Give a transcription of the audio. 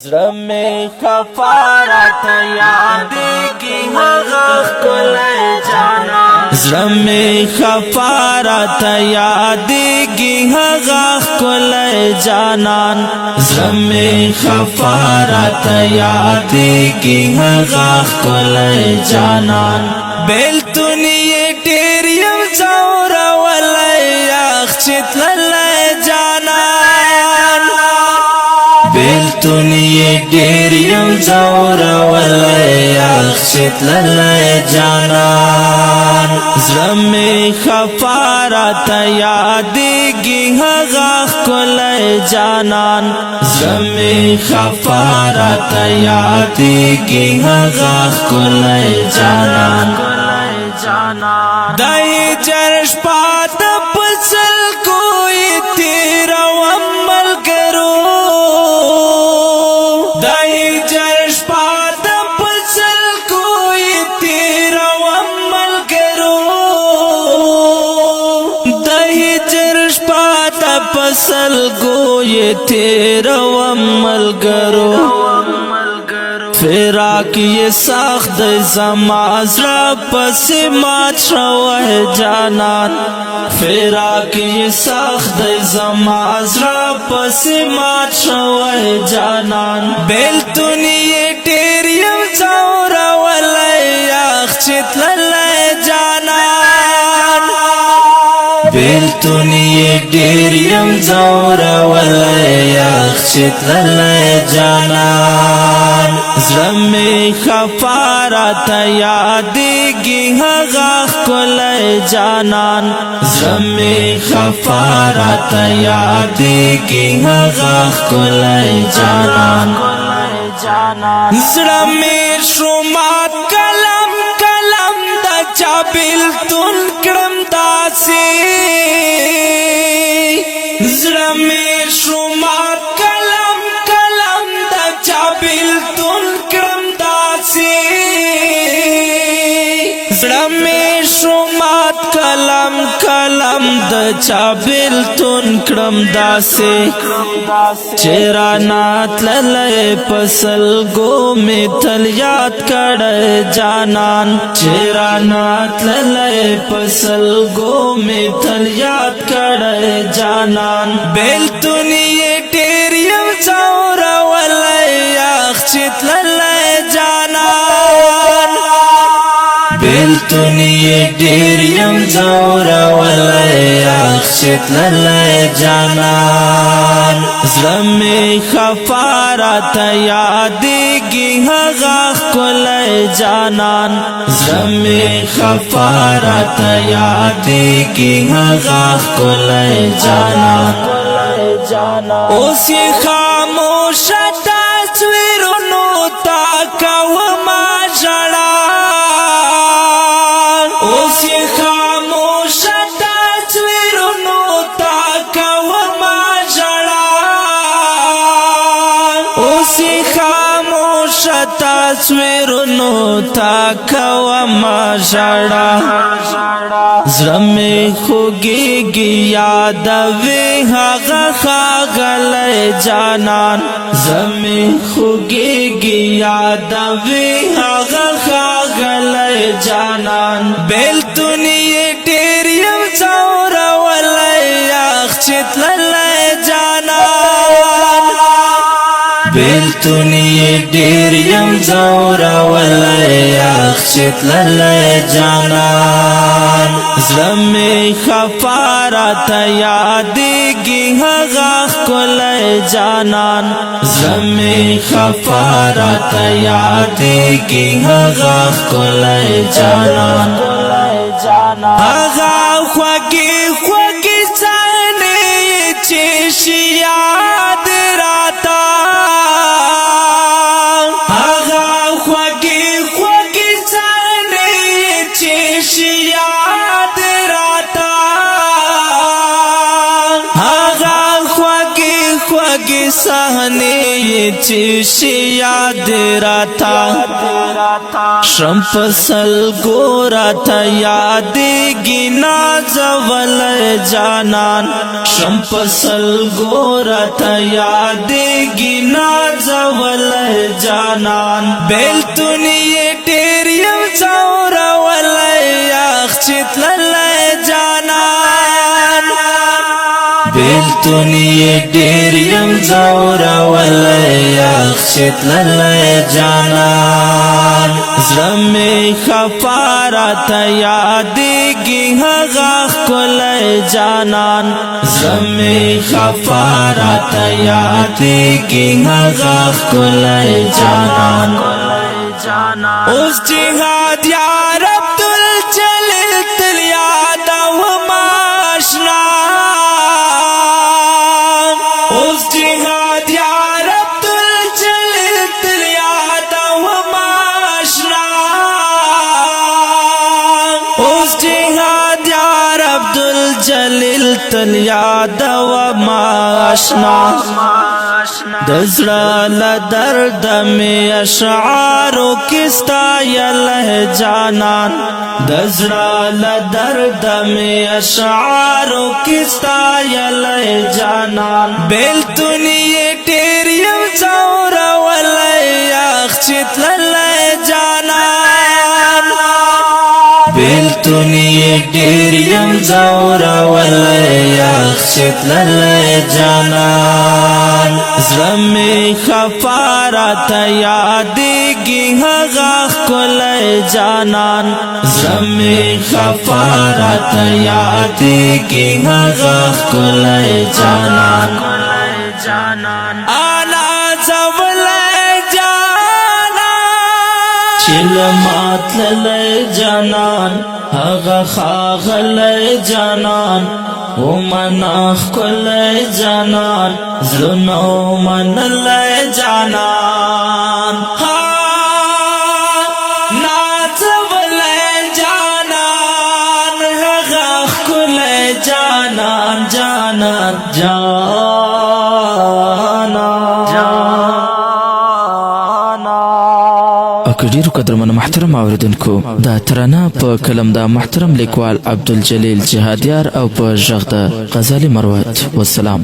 زړه مې خفارت یادېږي هغه ښکلی جانان زړه مې خفارت یادېږي هغه ښکلی جانان زړه مې خفارت یادېږي هغه ښکلی جانان بیلتون یې ډېر یم ځورولی یخ چې تللی جانان بیلتون یې ډېر یم ځورولی یخ چې تللی جانان زړه مې خفارت یادېږي هغه ښکلی جانان زړه مې خفارت یادېږي هغه ښکلی جانان دای جرش پات پسل کوئی تیرا ملګرو دای جرش پات پسل کوئی تیرا ملګرو دای جرش پات پسل کوئی تیرا ملګرو فراق یہ سخت زما زړه پسې مات شوی جانان فراق یہ سخت زما زړه پسې مات شوی جانان بیلتون یې ډېر یم ځورولی یخ چې تللی جانان بیلتون یې ډېر یم ځورولی یخ چې تللی جانان زړه مې خفارت یادېږي هغه ښکلی جانان زړه مې خفارت یادېږي هغه ښکلی جانان زړه مې شو مات کلم کلم د چا بیلتون کړم داسې زړه مې شو مات کلم کلم د چا بیلتون کړم داسې زړه مې شو مات کلم کلم د چا بیلتون کړم داسې چې رانا تللی په سلګو مې تل یاد کړی جانان چې رانا تللی په سلګو مې تل یاد کړی جانان بیلتون یې ډېر یم ځورولی یخ چې تللی جانان بیلتون یې ډېر یم ځورولی یخ چې تللی جانان زړه مې خفارت یادېږي هغه ښکلی جانان زړه مې خفارت یادېږي هغه ښکلی جانان اوس یې خاموشه تصویرونو ته کومه ژړا اوس یې خاموشه تصویرونو ته کومه ژړا اوس یې خاموشه تصویرونو ته کومه ژړا زړه مې خوږېږي یادوي هغه ښاغلی جانان زړه مې خوږېږي یادوي هغه ښاغلی جانان بیلتون یې ډېر یم ځورولی یخ چې تللی جانان بیلتون یې ډېر یم ځورولی یخ چې تللی جانان زړه مې خفارت یادېږي هغه ښکلی جانان زړه مې خفارت یادېږي هغه ښکلی جانان هغه خوږې خوږې څانې چې شي یاد راته هغه خوږې خوږې څانې چې شي یاد راته هغه خوږې خوږې صحنې چې شي یاد راته شم په سلګو راته یادېږي نازولی جانان شم په سلګو راته یادېږي نازولی جانان بیلتونی ډیر یم ځورولی یخ چې تللی جانان بیلتونی ډیر یم ځورولی یخ چې تللی جانان زړه مې خفا راته یادېږي هغه ښکلی جانان زړه مې خفا راته یادېږي هغه ښکلی جانان اوس جهاد یار عبدالجلیل تل یادومه اشنا اوس جهاد یار عبدالجلیل تل یادومه اشنا اوس جهاد یار عبدالجلیل تل یادومه اشنا د زړه له درده مې اشعارو کې ستایلی جانان د زړه له درده مې اشعارو کې ستایلی جانان بیلتونی یې ډېر یم ځورولی یخ چې تللی جانان بیلتونی یې ډېر یم ځورولی یخ چې تللی جانان زړه مې خفا راته یادېږي هغه ښکلی جانان زړه مې خفا راته یادېږي هغه ښکلی جانان انا ځولی جانان چې له ما تللی جانان هغه ښاغلی جانان ومنا ښکلی جانان زړونو منلی جانان نازولی جانان هغه ښکلی جانان جانان ډیرو قدرمنو محترم اوریدونکو دا ترانه په کلم د محترم لیکوال عبدالجلیل جهادیار او په غږ د غزالی مروت والسلام.